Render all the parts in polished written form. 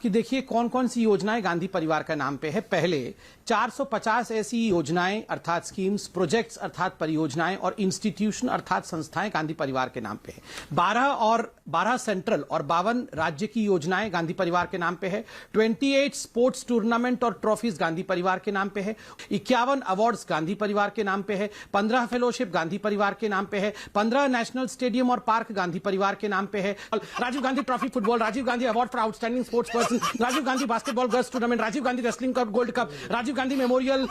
कि देखिए कौन कौन सी योजनाएं गांधी परिवार का नाम पे है। पहले 450 ऐसी योजनाएं अर्थात स्कीम्स, प्रोजेक्ट्स अर्थात परियोजनाएं और इंस्टीट्यूशन अर्थात संस्थाएं गांधी परिवार के नाम पे है। 12 सेंट्रल और 52 राज्य की योजनाएं गांधी परिवार के नाम पे है। 28 स्पोर्ट्स टूर्नामेंट और ट्रॉफीज गांधी परिवार के नाम पे है। 51 अवार्ड्स गांधी परिवार के नाम पे है। 15 फेलोशिप गांधी परिवार के नाम पे है। 15 नेशनल स्टेडियम और पार्क गांधी परिवार के नाम पे है। Rajiv Gandhi trophy football, Rajiv Gandhi award for outstanding sports person, Rajiv Gandhi basketball girls tournament, Rajiv Gandhi wrestling cup gold cup, Rajiv Gandhi memorial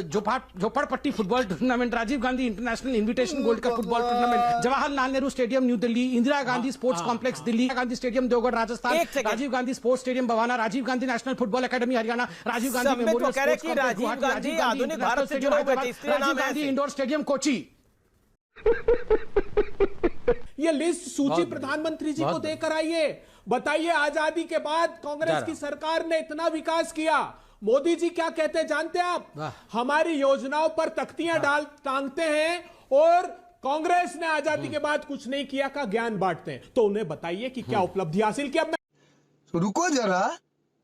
झोपड़पट्टी football tournament, Rajiv Gandhi international invitation gold cup football tournament, Jawaharlal Nehru stadium new Delhi, Indira Gandhi sports complex Delhi, Gandhi stadium Deogarh Rajasthan, Rajiv Gandhi sports stadium Bawana, Rajiv Gandhi national football academy Haryana, Rajiv Gandhi memorial sports complex Rajiv Gandhi आधुनिक भारत से जुड़े हुए थे, इसलिए Rajiv Gandhi indoor stadium Kochi. ये list सूची प्रधानमंत्री जी को देकर आइए, बताइए आजादी के बाद कांग्रेस की सरकार ने इतना विकास किया, मोदी जी क्या कहते हैं जानते हैं आप? हमारी योजनाओं पर तख्तियां टांगते हैं और कांग्रेस ने आजादी के बाद कुछ नहीं किया का ज्ञान बांटते हैं। तो उन्हें बताइए कि क्या उपलब्धि हासिल किया। रुको जरा,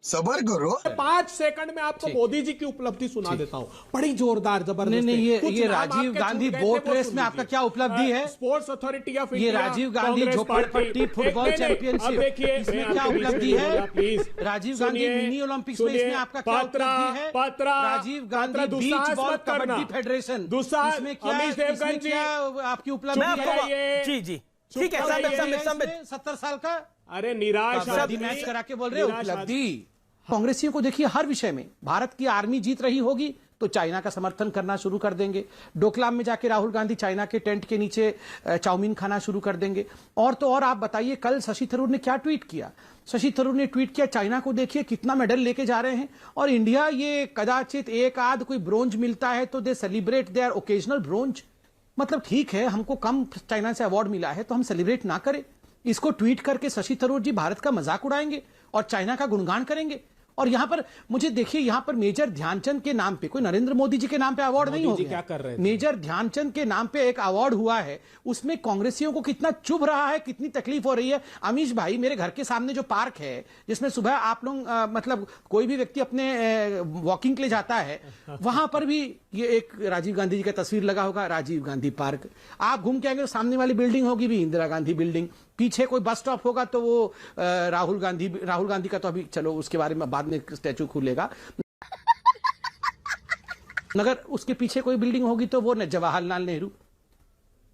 सबर करो। 5 सेकंड में आपको मोदी जी की उपलब्धि सुना देता हूं, बड़ी जोरदार जबरदस्त। नहीं, ये राजीव गांधी बोट रेस में आपका क्या उपलब्धि है? स्पोर्ट्स अथॉरिटी ऑफ ये इंडिया, राजीव गांधी झोपड़पट्टी फुटबॉल चैंपियनशिप, इसमें क्या उपलब्धि है? राजीव गांधी मिनी ओलंपिक्स में इसमें आपका क्या उपलब्धि है? राजीव गांधी बीच बॉल कबड्डी फेडरेशन, इसमें क्या आपकी उपलब्धि है? जी ठीक है, 70 साल का अरे निराश मैच करा के बोल रहे हो उपलब्धि। कांग्रेसियों को देखिए हर विषय में भारत की आर्मी जीत रही होगी तो चाइना का समर्थन करना शुरू कर देंगे। डोकलाम में जाके राहुल गांधी चाइना के टेंट के नीचे चाउमीन खाना शुरू कर देंगे। और तो और आप बताइए, कल शशि थरूर ने क्या ट्वीट किया? शशि थरूर ने ट्वीट किया, चाइना को देखिए कितना मेडल लेके जा रहे हैं और इंडिया ये कदाचित एक आध कोई ब्रोंज मिलता है तो दे सेलिब्रेट देयर ओकेजनल ब्रोंज। मतलब ठीक है, हमको कम चाइना से अवार्ड मिला है तो हम सेलिब्रेट ना करें? इसको ट्वीट करके शशि थरूर जी भारत का मजाक उड़ाएंगे और चाइना का गुणगान करेंगे। और यहां पर मुझे देखिए, यहां पर मेजर ध्यानचंद के नाम पे, कोई नरेंद्र मोदी जी के नाम पे अवार्ड नहीं हो गया। क्या कर रहे हैं? मेजर ध्यानचंद के नाम पे एक अवार्ड हुआ है, उसमें कांग्रेसियों को कितना चुभ रहा है, कितनी तकलीफ हो रही है। अमीश भाई, मेरे घर के सामने जो पार्क है जिसमें सुबह आप लोग मतलब कोई भी व्यक्ति अपने वॉकिंग के लिए जाता है, वहां पर भी ये एक राजीव गांधी जी का तस्वीर लगा होगा, राजीव गांधी पार्क। आप घूम के आएंगे, सामने वाली बिल्डिंग होगी भी इंदिरा गांधी बिल्डिंग, पीछे कोई बस स्टॉप होगा तो वो राहुल गांधी का तो अभी चलो उसके बारे में बाद में स्टैचू खुलेगा, मगर उसके पीछे कोई बिल्डिंग होगी तो वो जवाहरलाल नेहरू।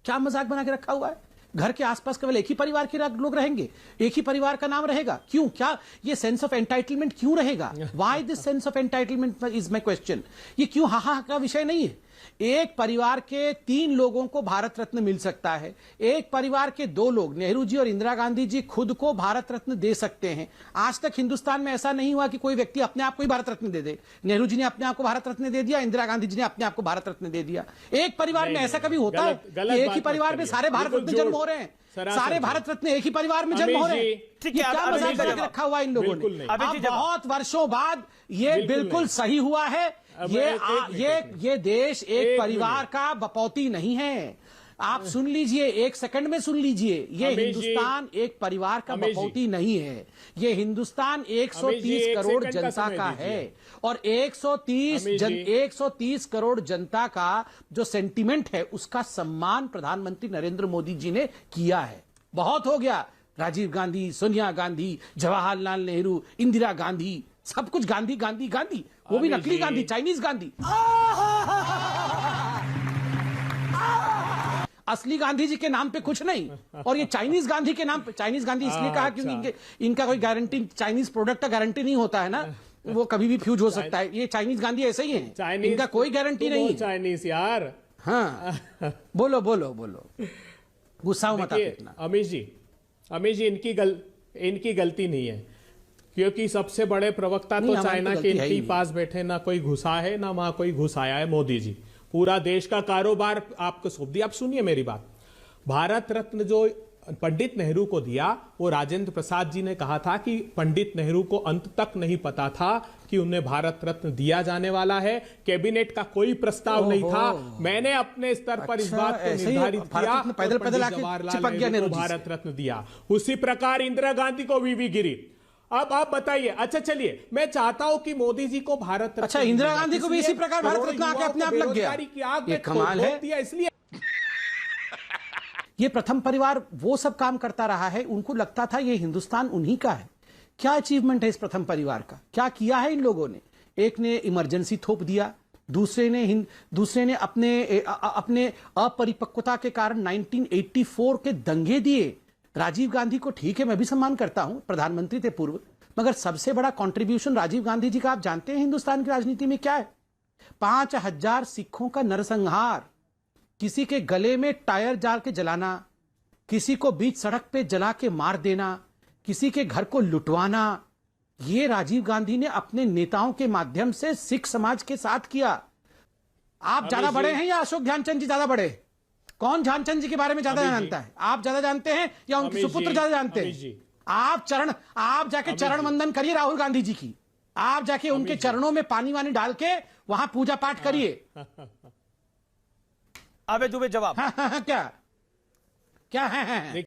क्या मजाक बना के रखा हुआ है? घर के आसपास केवल एक ही परिवार के लोग रहेंगे, एक ही परिवार का नाम रहेगा। क्यों? क्या ये सेंस ऑफ एंटाइटलमेंट क्यों रहेगा? Why this sense of entitlement is my question. ये क्यों हाहा का विषय नहीं है? एक परिवार के 3 लोगों को भारत रत्न मिल सकता है, एक परिवार के 2 लोग, नेहरू जी और इंदिरा गांधी जी, खुद को भारत रत्न दे सकते हैं। आज तक हिंदुस्तान में ऐसा नहीं हुआ कि कोई व्यक्ति अपने आप को ही भारत रत्न दे दे। नेहरू जी ने अपने आप को भारत रत्न दे दिया, इंदिरा गांधी जी ने अपने आप को भारत रत्न दे दिया। एक परिवार में ऐसा कभी होता है कि एक ही परिवार में सारे भारत रत्न जन्म हो रहे हैं? सारे भारत रत्न एक ही परिवार में जन्म हो रहे हैं? क्या मजाक करके रखा हुआ इन लोगों ने? अब बहुत वर्षों बाद ये बिल्कुल सही हुआ है। ये देश एक परिवार का बपौती नहीं है। आप सुन लीजिए, 1 सेकंड में सुन लीजिए, ये हिंदुस्तान एक परिवार का बपौती नहीं है। ये हिंदुस्तान 130 करोड़ जनता का है और 130 करोड़ जनता का जो सेंटिमेंट है उसका सम्मान प्रधानमंत्री नरेंद्र मोदी जी ने किया है। बहुत हो गया, राजीव गांधी, सोनिया गांधी, जवाहरलाल नेहरू, इंदिरा गांधी, सब कुछ गांधी गांधी गांधी, वो भी नकली गांधी, चाइनीज गांधी। असली गांधी जी के नाम पे कुछ नहीं, और ये चाइनीज गांधी के नाम पे। चाइनीज गांधी इसलिए कहा क्योंकि इनका कोई गारंटी, चाइनीज प्रोडक्ट का गारंटी नहीं होता है ना, वो कभी भी फ्यूज हो सकता है। ये चाइनीज गांधी ऐसे ही है, इनका कोई गारंटी नहीं है। चाइनीज यार, हाँ बोलो बोलो बोलो, गुस्सा मत इतना। अमीश जी इनकी गलती नहीं है, क्योंकि सबसे बड़े प्रवक्ता तो चाइना के इनके पास बैठे, ना कोई घुसा है ना वहां कोई घुसाया है। मोदी जी पूरा देश का कारोबार आपको सौंप दिया। आप सुनिए मेरी बात, भारत रत्न जो पंडित नेहरू को दिया, वो राजेंद्र प्रसाद जी ने कहा था कि पंडित नेहरू को अंत तक नहीं पता था कि उन्हें भारत रत्न दिया जाने वाला है। कैबिनेट का कोई प्रस्ताव नहीं था। मैंने अपने स्तर पर इस बात को निर्धारित किया, जवाहरलाल नेहरू को भारत रत्न दिया। उसी प्रकार इंदिरा गांधी को वीवी गिरी। अब आप बताइए। अच्छा चलिए, मैं चाहता हूं कि मोदी जी को भारत रत्न। अच्छा, इंदिरा गांधी को भी इसी प्रकार भारत रत्न आके अपने आप लग गया। ये कमाल है। इसलिए ये प्रथम परिवार वो सब काम करता रहा है, उनको लगता था ये हिंदुस्तान उन्हीं का है। क्या अचीवमेंट है इस प्रथम परिवार का? क्या किया है इन लोगों ने? एक ने इमरजेंसी थोप दिया, दूसरे ने अपने अपरिपक्वता के कारण 1984 के दंगे दिए। राजीव गांधी को ठीक है, मैं भी सम्मान करता हूं, प्रधानमंत्री थे पूर्व, मगर सबसे बड़ा कंट्रीब्यूशन राजीव गांधी जी का आप जानते हैं हिंदुस्तान की राजनीति में क्या है? 5000 सिखों का नरसंहार, किसी के गले में टायर डाल के जलाना, किसी को बीच सड़क पे जला के मार देना, किसी के घर को लुटवाना, ये राजीव गांधी ने अपने नेताओं के माध्यम से सिख समाज के साथ किया। आप ज्यादा बड़े हैं या अशोक ध्यानचंद जी ज्यादा बड़े? कौन ध्यानचंद जी के बारे में ज्यादा जानता है? आप ज्यादा जानते हैं या उनके सुपुत्र ज्यादा जानते हैं? आप जाके चरण वंदन करिए राहुल गांधी जी की, आप जाके उनके चरणों में पानी वानी डाल के वहां पूजा पाठ करिए। अबे दुबे जवाब। क्या है?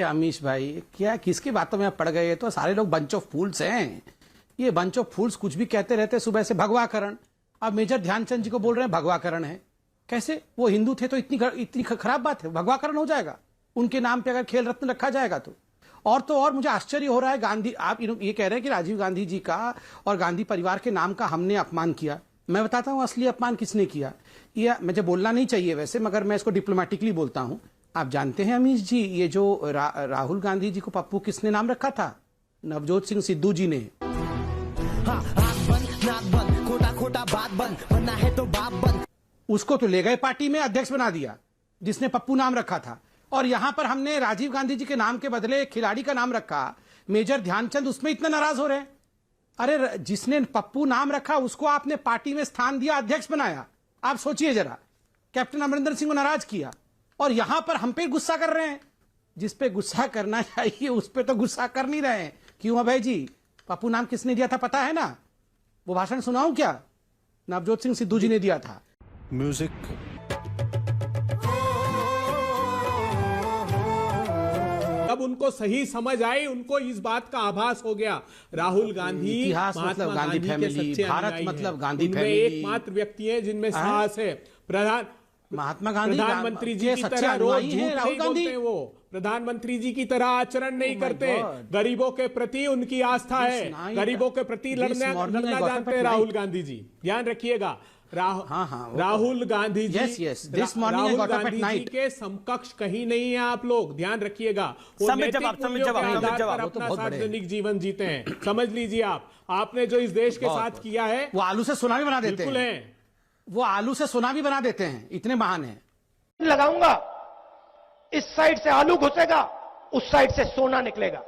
अमीश भाई, क्या किसकी बातों में आप पड़ गए? तो सारे लोग बंच ऑफ फूल्स हैं। ये बंच ऑफ फूल्स कुछ भी कहते रहते सुबह से। भगवाकरण, अब मेजर ध्यानचंद जी को बोल रहे हैं भगवाकरण है। कैसे? वो हिंदू थे तो इतनी खराब बात है? भगवाकरण हो जाएगा उनके नाम पे अगर खेल रत्न रखा जाएगा तो। और मुझे आश्चर्य हो रहा है, गांधी आप ये कह रहे हैं कि राजीव गांधी जी का और गांधी परिवार के नाम का हमने अपमान किया। मैं बताता हूं असली अपमान किसने किया। ये मुझे बोलना नहीं चाहिए वैसे, मगर मैं इसको डिप्लोमेटिकली बोलता हूं। आप जानते हैं अमीश जी, ये जो राहुल गांधी जी को पप्पू किसने नाम रखा था? नवजोत सिंह सिद्धू जी ने। खोटा बात बंद, बनना है तो बाप बंद। उसको तो ले गए पार्टी में, अध्यक्ष बना दिया, जिसने पप्पू नाम रखा था। और यहां पर हमने राजीव गांधी जी के नाम के बदले एक खिलाड़ी का नाम रखा, मेजर ध्यानचंद, उसमें इतना नाराज हो रहे हैं। अरे जिसने पप्पू नाम रखा उसको आपने पार्टी में स्थान दिया, अध्यक्ष बनाया। आप सोचिए जरा, कैप्टन अमरिंदर सिंह को नाराज किया और यहां पर हम पे गुस्सा कर रहे हैं। जिस पे गुस्सा करना चाहिए उस पे तो गुस्सा कर नहीं रहे हैं। क्यों अभय जी? पप्पू नाम किसने दिया था पता है ना? वो भाषण सुनाऊं क्या? नवजोत सिंह सिद्धू जी ने दिया था। म्यूजिक। अब उनको सही समझ आई, उनको इस बात का आभास हो गया, राहुल गांधी इतिहास मतलब गांधी फैमिली, भारत मतलब गांधी फैमिली, एकमात्र व्यक्ति है जिनमें साहस है। महात्मा गांधी प्रधानमंत्री जी की तरह रोज झूठ नहीं बोलते, वो प्रधानमंत्री जी की तरह आचरण नहीं करते। गरीबों के प्रति उनकी आस्था है, गरीबों के प्रति लड़ना जानते हैं राहुल गांधी जी, ध्यान रखिएगा। राहुल गांधी जी राहुल गांधी जी के समकक्ष कहीं नहीं है आप लोग, ध्यान रखिएगा। वो नैतिक मूल्यों के आधार पर अपना सार्वजनिक जीवन जीते हैं, समझ लीजिए। आपने जो इस देश के साथ किया है, वो आलू से सोना भी बना देते हैं। वो आलू से सोना भी बना देते हैं, इतने महान हैं। लगाऊंगा, इस साइड से आलू घुसेगा, उस साइड से सोना निकलेगा।